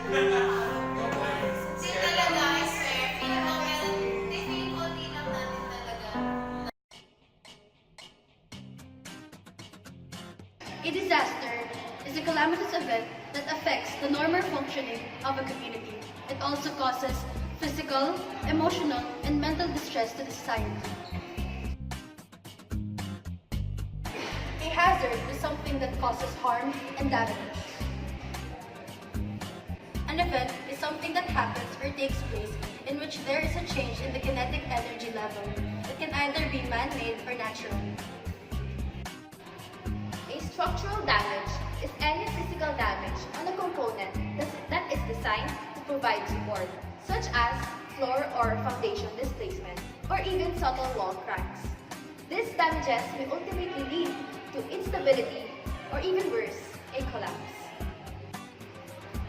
Hindi talaga, I swear. Feeling ko konti lang natin talaga. A disaster is a calamitous event that affects the normal functioning of a community. It also causes physical, emotional, and mental distress to the society. A hazard is something that causes harm and damage. An event is something that happens or takes place in which there is a change in the kinetic energy level. It can either be man-made or natural. A structural damage is any physical damage on a component that is designed to provide support, such as floor or foundation displacement, or even subtle wall cracks. These damages may ultimately lead to instability, or even worse, a collapse.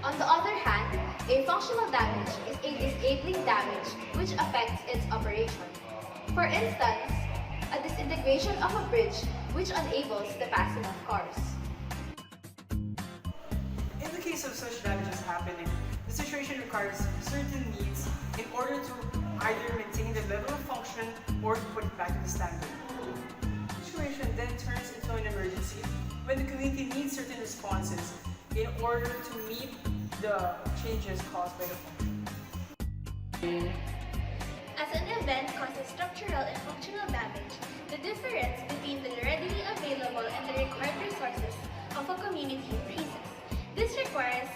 On the other hand, a functional damage is a disabling damage which affects its operation. For instance, a disintegration of a bridge which enables the passing of cars. In the case of such damages happening, the situation requires certain needs in order to either maintain the level of function or to put it back to the standard. The situation then turns into an emergency when the community needs certain responses in order to meet the changes caused by the function. As an event causes structural and functional damage, the difference between the readily available and the required resources of a community increases. This requires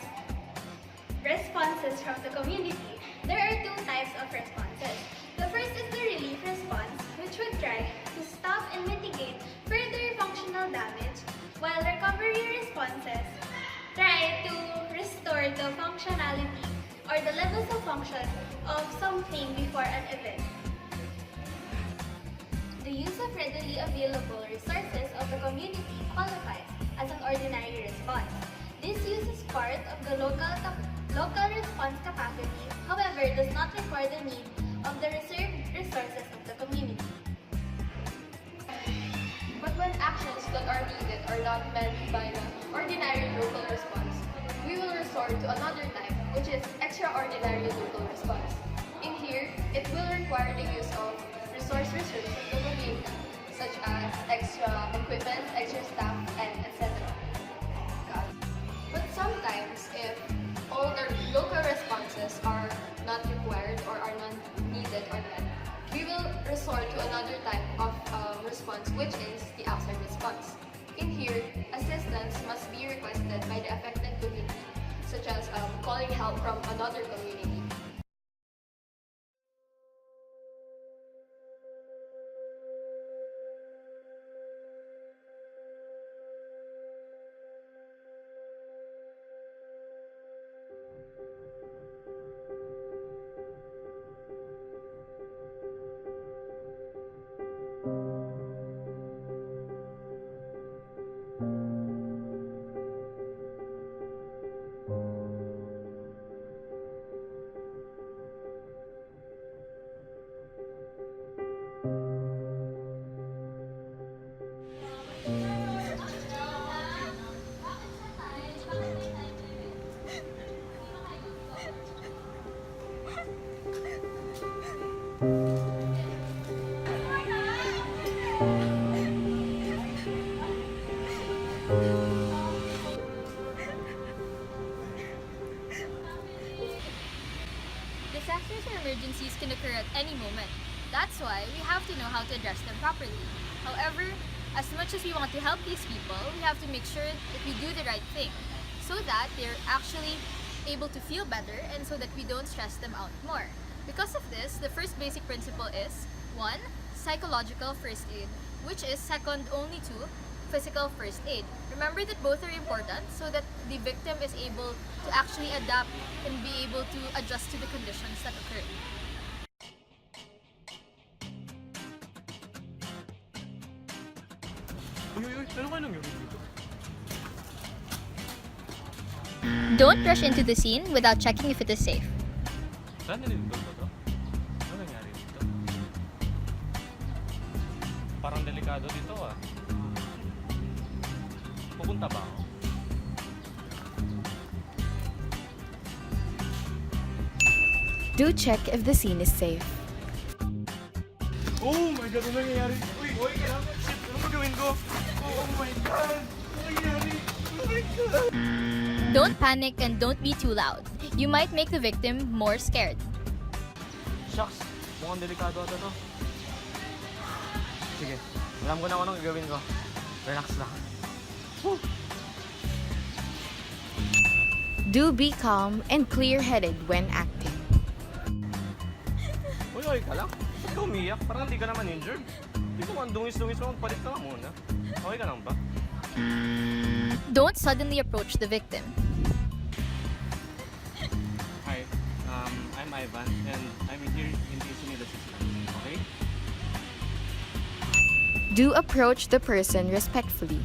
responses from the community. There are two types of responses. The first is the relief response, which would try to stop and mitigate further functional damage, while recovery responses try to restore the functionality or the levels of function of something before an event. The use of readily available resources of the community qualifies as an ordinary response. This use is part of the local response capacity, however, does not require the need of the reserved resources of the community. But when actions that are needed are not met by the ordinary local response, we will resort to another type, which is extraordinary local response. In here, it will require the use of resource reserves of the community, such as extra equipment, extra staff, and etc. But sometimes, if all the local responses are not required or are not needed or met, we will resort to another type of response, which is the outside response. In here, assistance must be requested by the affected community, such as calling help from another community. Disasters or emergencies can occur at any moment. That's why we have to know how to address them properly. However, as much as we want to help these people, we have to make sure that we do the right thing so that they're actually able to feel better and so that we don't stress them out more. Because of this, the first basic principle is 1. Psychological first aid, which is second only to physical first aid. Remember that both are important so that the victim is able to actually adapt and be able to adjust to the conditions that occur. Don't rush into the scene without checking if it is safe. Saan nilindol ba to? Ano nangyari dito? Parang delikado dito ah. Pupunta ba ako? Do check if the scene is safe. Oh my God, ano nangyayari? Uy, ka lang. Shit, ano gagawin ko? Oh my God! Ano nangyayari? Oh my God! Don't panic and don't be too loud. You might make the victim more scared. Shucks, mukhang delikado ata to. Sige, alam ko na kung anong gagawin ko. Relax lang. Woo! Do be calm and clear-headed when acting. Uy, okay ka lang? Ba't ka umiyak? Parang hindi ka naman injured. Hindi naman dungis-dungis mo, palit ka lang muna. Okay ka lang ba? Don't suddenly approach the victim. Hi, I'm Ivan and I'm here in case you need assistance. Okay? Do approach the person respectfully.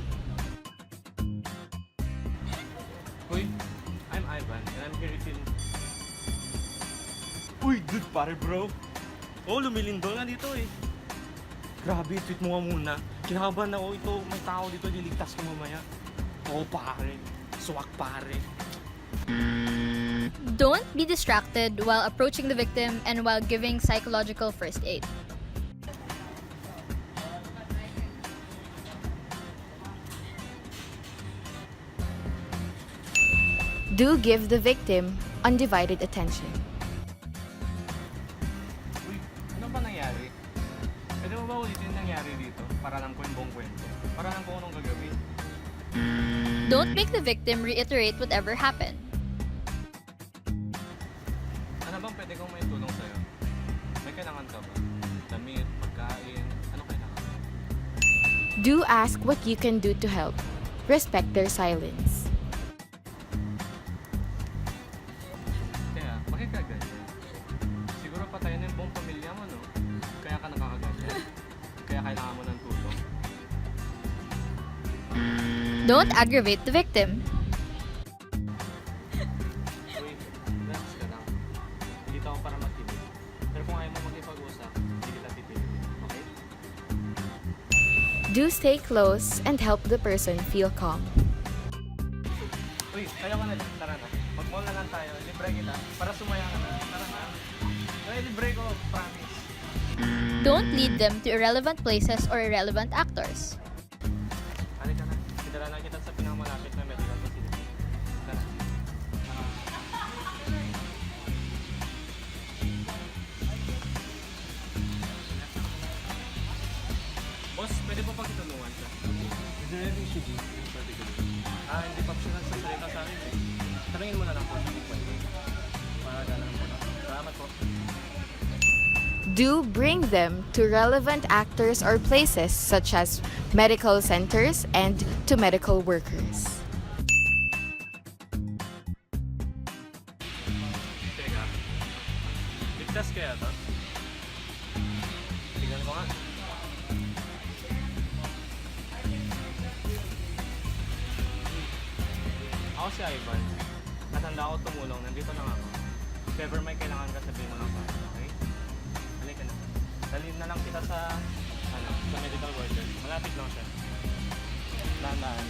Uy, I'm Ivan and I'm here if you... Uy, dude, pare bro. Oh, lumilindol nga dito eh. Grabe, tweet mo nga muna. Kinakabahan ako ito, may tao dito, liligtas ko mamaya. Oo, pare. Swak, pare. Don't be distracted while approaching the victim and while giving psychological first aid. Do give the victim undivided attention. Uy, ano ba nangyari? Pwede mo ba ulitin yung nangyari dito? Para alam ko yung buong kwento. Para alam ko anong gagawin. Don't make the victim reiterate whatever happened. Ano bang pwede kong may tulong sa'yo? May kailangan ka ba? Damit, pagkain, ano kailangan? Do ask what you can do to help. Respect their silence. Kaya, bakit ka ganyan? Siguro patay na yung buong pamilya mo, no? Kaya ka nakakaganyan. Kaya kailangan mo ng tulong. Don't aggravate the victim. Uy, relax ka lang. Dito ako para magkinig. Pero kung ayaw mo makipag-usap, hindi kita pipilitin. Okay? Do stay close and help the person feel calm. Uy, kaya ka na dyan. Tara na. Mag-mall na lang tayo. Libre kita. Para sumaya ka na. Tara na. Ay, libre ko. Promise. Don't lead them to irrelevant places or irrelevant actors. Halika na. Sidala na kita sa pinakamalapit na medical facility. Tara. Boss, pwede po pagtulungan siya? Is there anything she needs in particular? Hindi pa siya nagsasalita sa akin eh. Tanungin mo na lang po siya kung pwede. Para gano'n po na. Salamat po. Do bring them to relevant actors or places such as medical centers and to medical workers. Teka. Ligtas kaya to? Tignan ko nga. Ako si Ivan. Natanda ako tumulong. Nandito lang ako. If ever may kailangan ka, sabihin mo lang sa akin, okay? Halika na. Dalhin na lang kita sa medical worker. Malapit lang siya. Dahan-dahan.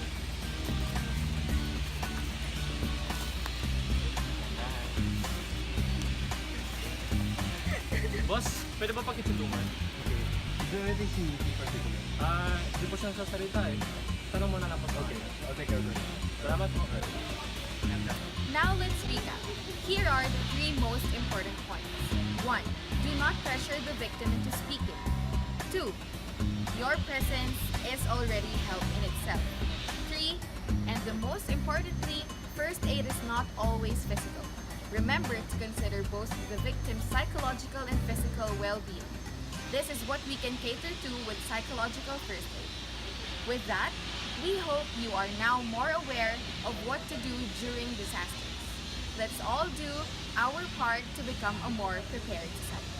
Dahan-dahan. Boss, pwede ba pakitulungan? Okay. Is there anything she needs in particular? Di po siya sasalita eh. Tanong mo na lang po sa akin. I'll take care of it. Salamat po. Now let's recap. Here are the 3 most important points. 1. Do not pressure the victim into speaking. 2. Your presence is already help in itself. 3. And the most importantly, first aid is not always physical. Remember to consider both the victim's psychological and physical well-being. This is what we can cater to with psychological first aid. With that, we hope you are now more aware of what to do during disasters. Let's all do our part to become a more prepared society.